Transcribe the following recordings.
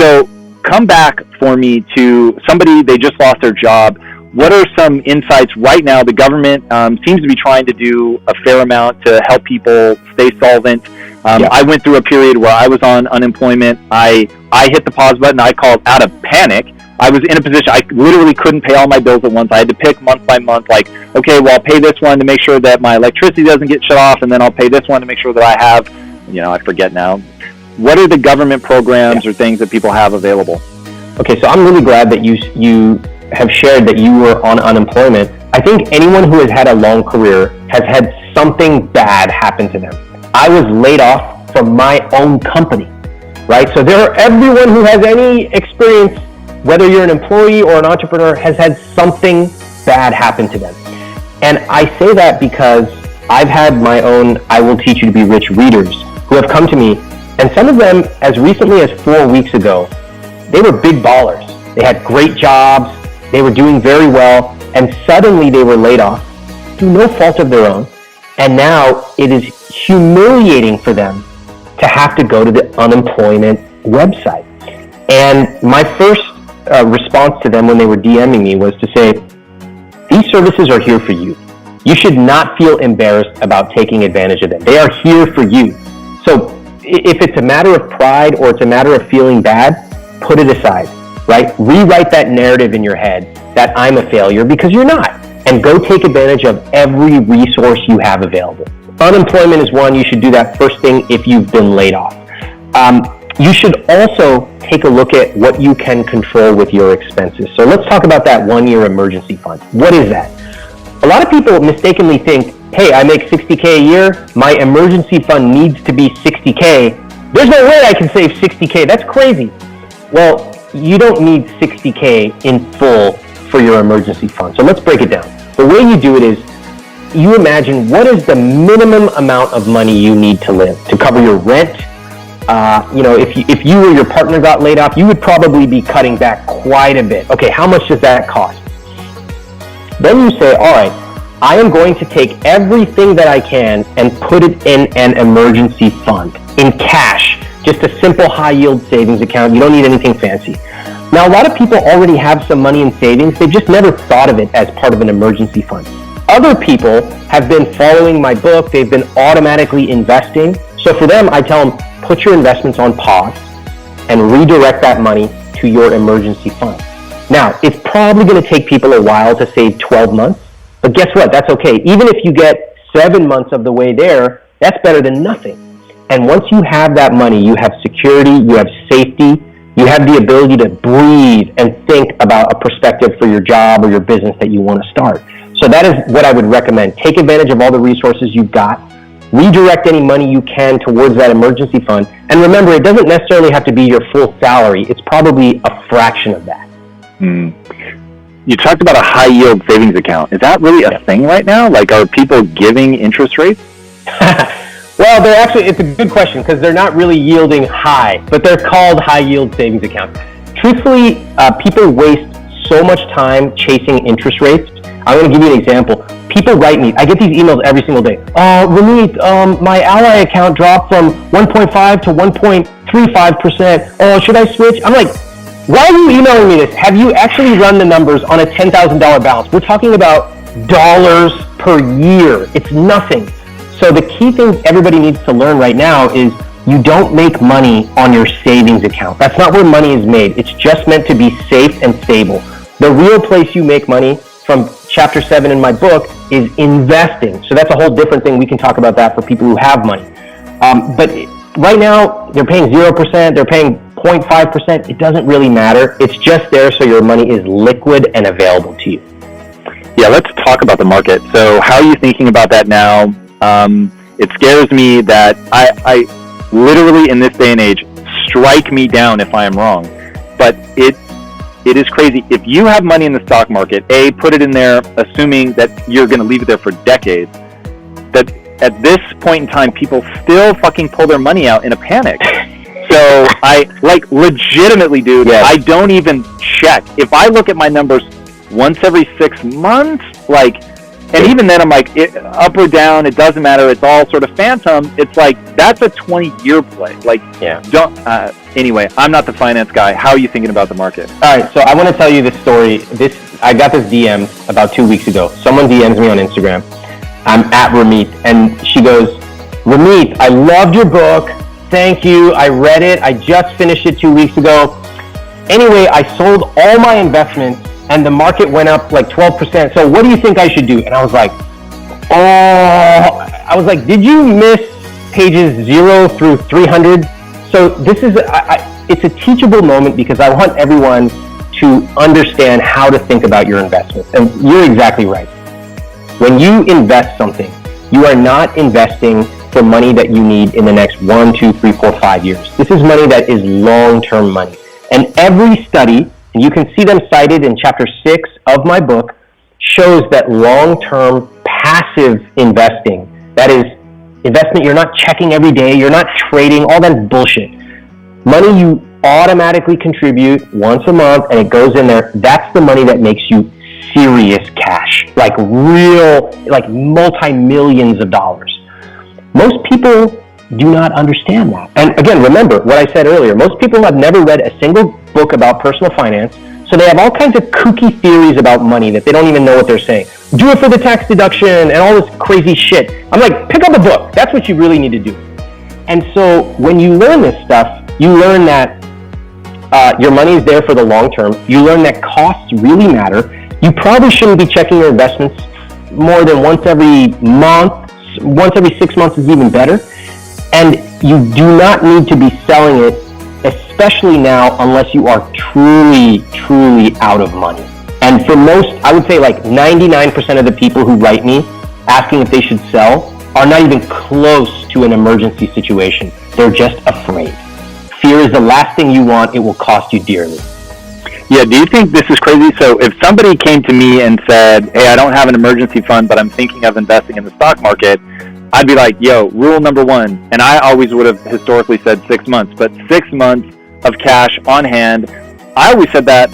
So come back for me to somebody, they just lost their job. What are some insights right now? The government seems to be trying to do a fair amount to help people stay solvent. I went through a period where I was on unemployment. I hit the pause button. I called out of panic. I was in a position, I literally couldn't pay all my bills at once. I had to pick month by month, like, okay, well, I'll pay this one to make sure that my electricity doesn't get shut off, and then I'll pay this one to make sure that I have, I forget now. What are the government programs or things that people have available? Okay, so I'm really glad that you have shared that you were on unemployment. I think anyone who has had a long career has had something bad happen to them. I was laid off from my own company, right? So everyone who has any experience, whether you're an employee or an entrepreneur, has had something bad happen to them. And I say that because I've had my own I Will Teach You to Be Rich readers who have come to me, and some of them, as recently as 4 weeks ago, they were big ballers. They had great jobs, they were doing very well, and suddenly they were laid off through no fault of their own. And now it is humiliating for them to have to go to the unemployment website. And my first response to them when they were DMing me was to say, these services are here for you. You should not feel embarrassed about taking advantage of them. They are here for you. So if it's a matter of pride or it's a matter of feeling bad, put it aside, right? Rewrite that narrative in your head that I'm a failure, because you're not. And go take advantage of every resource you have available. Unemployment is one. You should do that first thing if you've been laid off. You should also take a look at what you can control with your expenses. So let's talk about that 1-year emergency fund. What is that? A lot of people mistakenly think, hey, I make $60K a year, my emergency fund needs to be $60K. There's no way I can save $60K. That's crazy. Well, you don't need $60K in full for your emergency fund. So let's break it down. The way you do it is you imagine what is the minimum amount of money you need to live to cover your rent. If you or your partner got laid off, you would probably be cutting back quite a bit. Okay, how much does that cost? Then you say, all right, I am going to take everything that I can and put it in an emergency fund, in cash, just a simple high-yield savings account. You don't need anything fancy. Now, a lot of people already have some money in savings. They've just never thought of it as part of an emergency fund. Other people have been following my book. They've been automatically investing. So for them, I tell them, put your investments on pause and redirect that money to your emergency fund. Now, it's probably going to take people a while to save 12 months, but guess what? That's okay. Even if you get 7 months of the way there, that's better than nothing. And once you have that money, you have security, you have safety, you have the ability to breathe and think about a perspective for your job or your business that you want to start. So that is what I would recommend. Take advantage of all the resources you've got. Redirect any money you can towards that emergency fund. And remember, it doesn't necessarily have to be your full salary. It's probably a fraction of that. You talked about a high-yield savings account. Is that really a thing right now? Like, are people giving interest rates? Well, it's a good question because they're not really yielding high, but they're called high-yield savings accounts. Truthfully, people waste so much time chasing interest rates. I'm going to give you an example. People write me. I get these emails every single day. Ramit, my Ally account dropped from 1.5 to 1.35%. Oh, should I switch? I'm like, why are you emailing me this? Have you actually run the numbers on a $10,000 balance? We're talking about dollars per year. It's nothing. So the key thing everybody needs to learn right now is you don't make money on your savings account. That's not where money is made. It's just meant to be safe and stable. The real place you make money, from chapter 7 in my book, is investing. So that's a whole different thing. We can talk about that for people who have money. But right now, they're paying 0%, they're paying 0.5%. It doesn't really matter. It's just there so your money is liquid and available to you. Yeah, let's talk about the market. So how are you thinking about that now? It scares me that I literally, in this day and age, strike me down if I am wrong. But it is crazy. If you have money in the stock market, put it in there, assuming that you're going to leave it there for decades, that at this point in time, people still fucking pull their money out in a panic. So legitimately, dude, yes. I don't even check. If I look at my numbers once every 6 months, And even then, I'm like, up or down, it doesn't matter. It's all sort of phantom. It's like, that's a 20-year play. Like, anyway, I'm not the finance guy. How are you thinking about the market? All right, so I want to tell you this story. I got this DM about 2 weeks ago. Someone DMs me on Instagram. I'm at Ramit, and she goes, Ramit, I loved your book. Thank you. I read it. I just finished it 2 weeks ago. Anyway, I sold all my investments and the market went up like 12%. So what do you think I should do? And I was like, did you miss pages 0 through 300? So this is, it's a teachable moment because I want everyone to understand how to think about your investments. And you're exactly right. When you invest something, you are not investing for money that you need in the next 1, 2, 3, 4, 5 years. This is money that is long-term money. And every study, and you can see them cited in chapter 6 of my book, shows that long-term passive investing, that is investment you're not checking every day, you're not trading, all that is bullshit. Money you automatically contribute once a month and it goes in there, that's the money that makes you serious cash, like real, like multi-millions of dollars. Most people do not understand that. And again, remember what I said earlier, most people have never read a single book about personal finance, so they have all kinds of kooky theories about money that they don't even know what they're saying. Do it for the tax deduction and all this crazy shit. I'm like, pick up a book. That's what you really need to do. And so when you learn this stuff, you learn that your money is there for the long term. You learn that costs really matter. You probably shouldn't be checking your investments more than once every month. Once every 6 months is even better. And you do not need to be selling it, especially now, unless you are truly, truly out of money. And for most, I would say like 99% of the people who write me asking if they should sell are not even close to an emergency situation. They're just afraid. Fear is the last thing you want. It will cost you dearly. Yeah, do you think this is crazy? So if somebody came to me and said, hey, I don't have an emergency fund, but I'm thinking of investing in the stock market, I'd be like, yo, rule number 1, and I always would have historically said 6 months, but 6 months of cash on hand. I always said that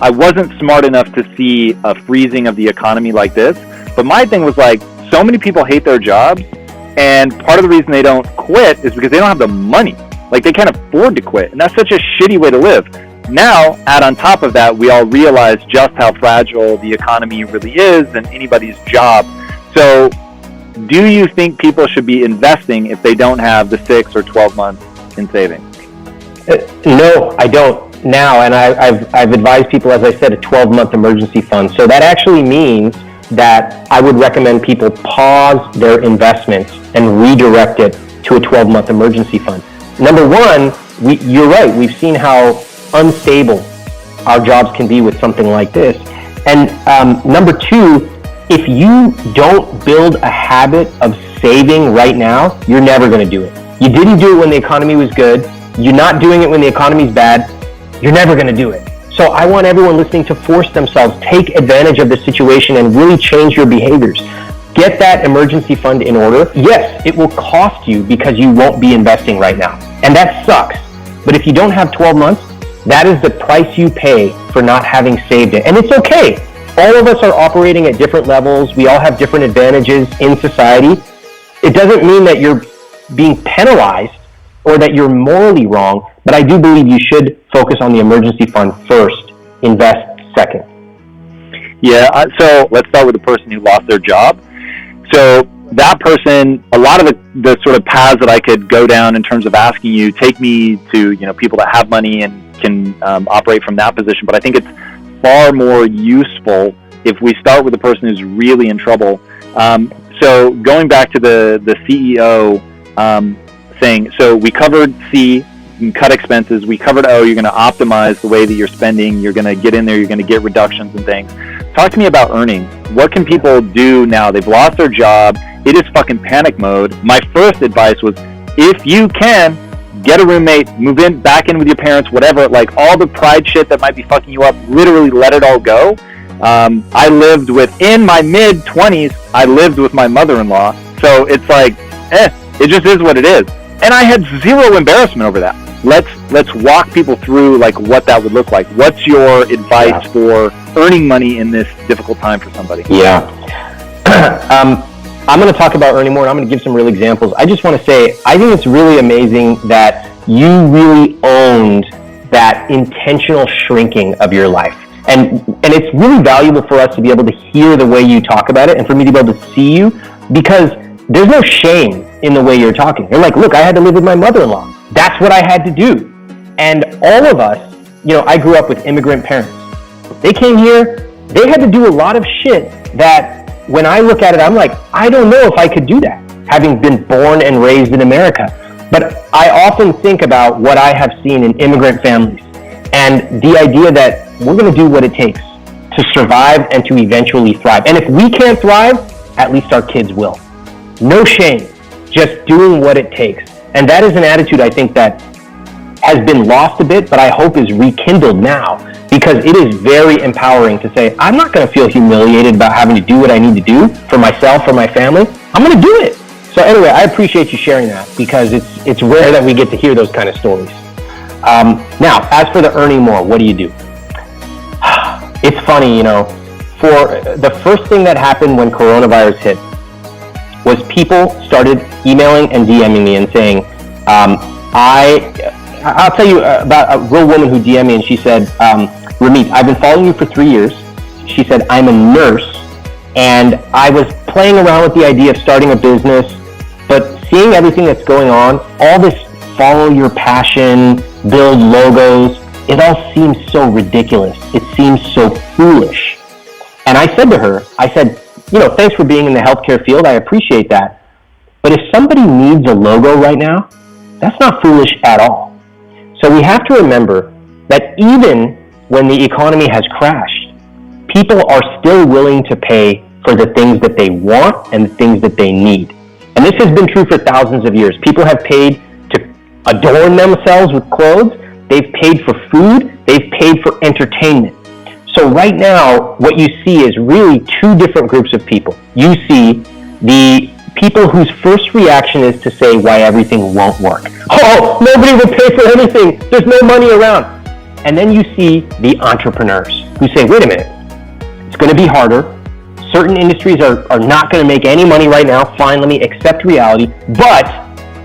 I wasn't smart enough to see a freezing of the economy like this, but my thing was like, so many people hate their jobs, and part of the reason they don't quit is because they don't have the money. Like, they can't afford to quit, and that's such a shitty way to live. Now, add on top of that, we all realize just how fragile the economy really is and anybody's job. So, do you think people should be investing if they don't have the 6 or 12 months in savings? No, I don't now, and I've advised people, as I said, a 12-month emergency fund. So that actually means that I would recommend people pause their investments and redirect it to a 12-month emergency fund. Number 1, you're right. We've seen how unstable our jobs can be with something like this. And number 2, if you don't build a habit of saving right now, you're never going to do it. You didn't do it when the economy was good. You're not doing it when the economy's bad. You're never going to do it. So I want everyone listening to force themselves, take advantage of the situation and really change your behaviors. Get that emergency fund in order. Yes, it will cost you because you won't be investing right now. And that sucks. But if you don't have 12 months, that is the price you pay for not having saved it. And it's okay. All of us are operating at different levels. We all have different advantages in society. It doesn't mean that you're being penalized or that you're morally wrong, but I do believe you should focus on the emergency fund first, invest second. Yeah, so let's start with the person who lost their job. So that person, a lot of the sort of paths that I could go down in terms of asking you, take me to, people that have money and can operate from that position, but I think it's far more useful if we start with the person who's really in trouble. So going back to the CEO saying, so we covered C, you can cut expenses. We covered O, you're going to optimize the way that you're spending. You're going to get in there. You're going to get reductions and things. Talk to me about earnings. What can people do now? They've lost their job. It is fucking panic mode. My first advice was, if you can, get a roommate, move back in with your parents, whatever, like all the pride shit that might be fucking you up, literally let it all go. I lived in my mid-20s, I lived with my mother-in-law. So it's like, it just is what it is. And I had zero embarrassment over that. Let's walk people through like what that would look like. What's your advice for earning money in this difficult time for somebody? Yeah. I'm going to talk about earning more, and I'm going to give some real examples. I just want to say, I think it's really amazing that you really owned that intentional shrinking of your life. And it's really valuable for us to be able to hear the way you talk about it, and for me to be able to see you, because there's no shame in the way you're talking. You're like, look, I had to live with my mother-in-law. That's what I had to do. And all of us, I grew up with immigrant parents. They came here, they had to do a lot of shit that when I look at it, I'm like, I don't know if I could do that, having been born and raised in America. But I often think about what I have seen in immigrant families, and the idea that we're going to do what it takes to survive and to eventually thrive. And if we can't thrive, at least our kids will. No shame, just doing what it takes. And that is an attitude I think that has been lost a bit, but I hope is rekindled now, because it is very empowering to say, I'm not going to feel humiliated about having to do what I need to do for myself, for my family. I'm going to do it. So anyway, I appreciate you sharing that, because it's rare that we get to hear those kind of stories. Now, as for the earning more, what do you do? It's funny, for the first thing that happened when coronavirus hit was people started emailing and DMing me and saying, I'll tell you about a real woman who DM'd me, and she said, Ramit, I've been following you for 3 years. She said, I'm a nurse, and I was playing around with the idea of starting a business, but seeing everything that's going on, all this follow your passion, build logos, it all seems so ridiculous. It seems so foolish. And I said to her, thanks for being in the healthcare field. I appreciate that. But if somebody needs a logo right now, that's not foolish at all. So we have to remember that even when the economy has crashed, people are still willing to pay for the things that they want and the things that they need. And this has been true for thousands of years. People have paid to adorn themselves with clothes. They've paid for food. They've paid for entertainment. So right now, what you see is really two different groups of people. You see the people whose first reaction is to say why everything won't work. Oh, nobody will pay for anything. There's no money around. And then you see the entrepreneurs who say, wait a minute, it's going to be harder. Certain industries are not going to make any money right now. Fine, let me accept reality. But,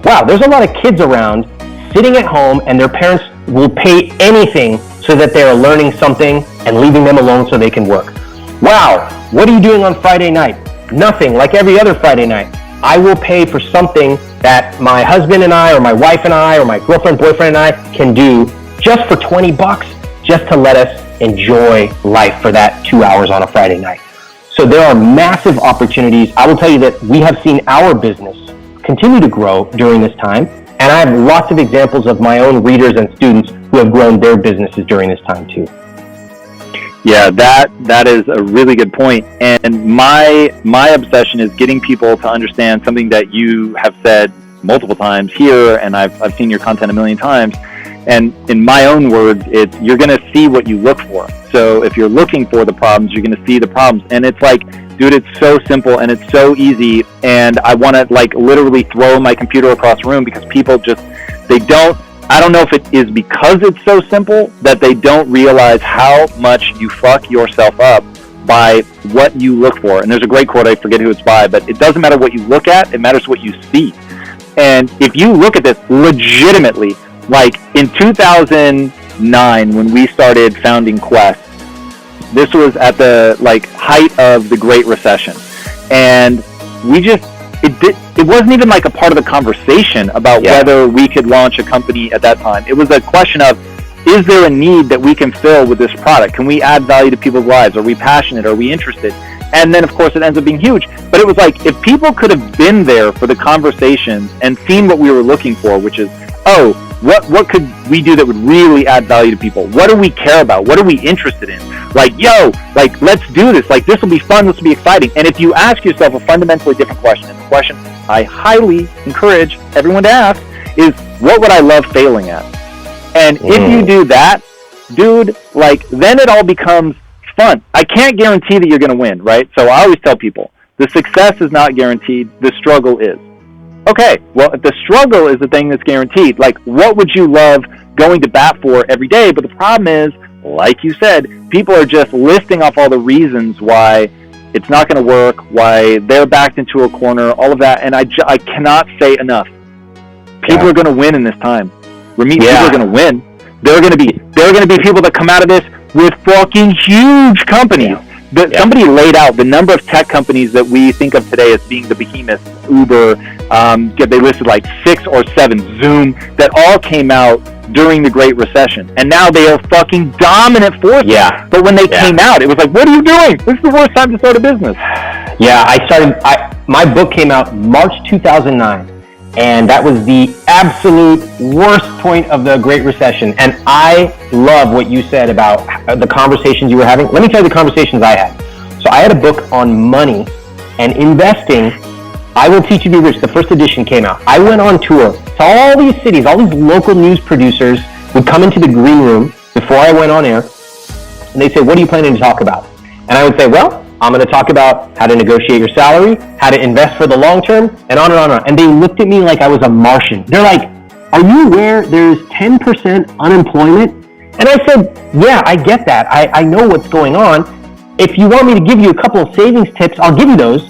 wow, there's a lot of kids around sitting at home, and their parents will pay anything so that they are learning something and leaving them alone so they can work. Wow, what are you doing on Friday night? Nothing, like every other Friday night. I will pay for something that my husband and I, or my wife and I, or my girlfriend, boyfriend and I can do just for $20, just to let us enjoy life for that 2 hours on a Friday night. So there are massive opportunities. I will tell you that we have seen our business continue to grow during this time. And I have lots of examples of my own readers and students who have grown their businesses during this time too. Yeah, that is a really good point. And my obsession is getting people to understand something that you have said multiple times here, and I've seen your content a million times. And in my own words, it's you're going to see what you look for. So if you're looking for the problems, you're going to see the problems. And it's like, dude, it's so simple and it's so easy. And I want to literally throw my computer across the room, because people just, I don't know if it is because it's so simple that they don't realize how much you fuck yourself up by what you look for. And there's a great quote, I forget who it's by, but it doesn't matter what you look at, it matters what you see. And if you look at this legitimately, like in 2009 when we started founding Quest, this was at the height of the Great Recession, and it wasn't even a part of the conversation about whether we could launch a company at that time. It was a question of, is there a need that we can fill with this product? Can we add value to people's lives? Are we passionate? Are we interested? And then of course it ends up being huge. But it was if people could have been there for the conversations and seen what we were looking for, which is, what could we do that would really add value to people? What do we care about? What are we interested in? Let's do this. This will be fun. This will be exciting. And if you ask yourself a fundamentally different question, and the question I highly encourage everyone to ask is, what would I love failing at? And if you do that, dude, then it all becomes fun. I can't guarantee that you're going to win, right? So I always tell people, the success is not guaranteed. The struggle is. Okay, well, if the struggle is the thing that's guaranteed, what would you love going to bat for every day? But the problem is, like you said, people are just listing off all the reasons why it's not going to work, why they're backed into a corner, all of that. And I cannot say enough. People are going to win in this time. Ramit, people are going to win. There are going to be people that come out of this with fucking huge companies. Somebody laid out the number of tech companies that we think of today as being the behemoths. Uber, they listed like 6 or 7, Zoom, that all came out during the Great Recession. And now they are fucking dominant forces. Yeah. But when they came out, it was like, what are you doing? This is the worst time to start a business. Yeah, my book came out March 2009. And that was the absolute worst point of the Great Recession. And I love what you said about the conversations you were having. Let me tell you the conversations I had. So I had a book on money and investing. I Will Teach You to Be Rich. The first edition came out. I went on tour to all these cities. All these local news producers would come into the green room before I went on air. And they'd say, what are you planning to talk about? And I would say, well, I'm going to talk about how to negotiate your salary, how to invest for the long term, and on and on and on. And they looked at me like I was a Martian. They're like, are you aware there's 10% unemployment? And I said, yeah, I get that. I know what's going on. If you want me to give you a couple of savings tips, I'll give you those.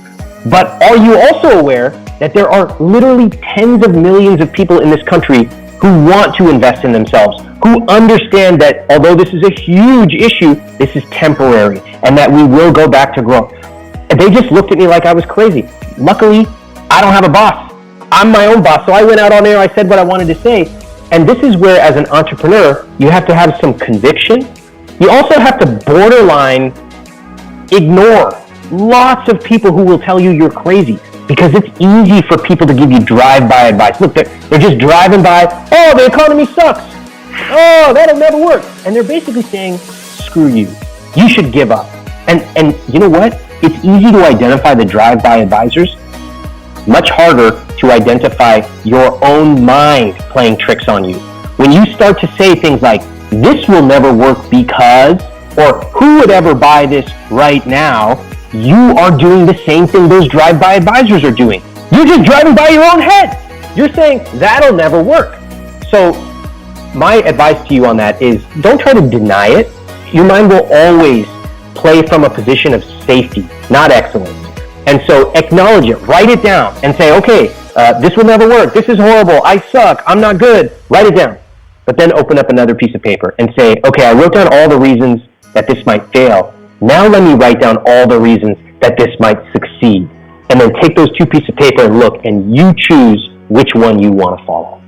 But are you also aware that there are literally tens of millions of people in this country who want to invest in themselves, who understand that although this is a huge issue, this is temporary, and that we will go back to growth. And they just looked at me like I was crazy. Luckily, I don't have a boss. I'm my own boss, so I went out on air, I said what I wanted to say. And this is where, as an entrepreneur, you have to have some conviction. You also have to borderline ignore lots of people who will tell you you're crazy, because it's easy for people to give you drive-by advice. Look, they're just driving by, oh, the economy sucks. Oh, that'll never work. And they're basically saying, screw you. You should give up. And you know what? It's easy to identify the drive-by advisors. Much harder to identify your own mind playing tricks on you. When you start to say things like, this will never work because, or who would ever buy this right now, you are doing the same thing those drive-by advisors are doing. You're just driving by your own head. You're saying, that'll never work. So my advice to you on that is, don't try to deny it. Your mind will always play from a position of safety, not excellence. And so acknowledge it, write it down, and say, okay, this will never work. This is horrible. I suck. I'm not good. Write it down. But then open up another piece of paper and say, okay, I wrote down all the reasons that this might fail. Now let me write down all the reasons that this might succeed. And then take those 2 pieces of paper and look, and you choose which one you want to follow.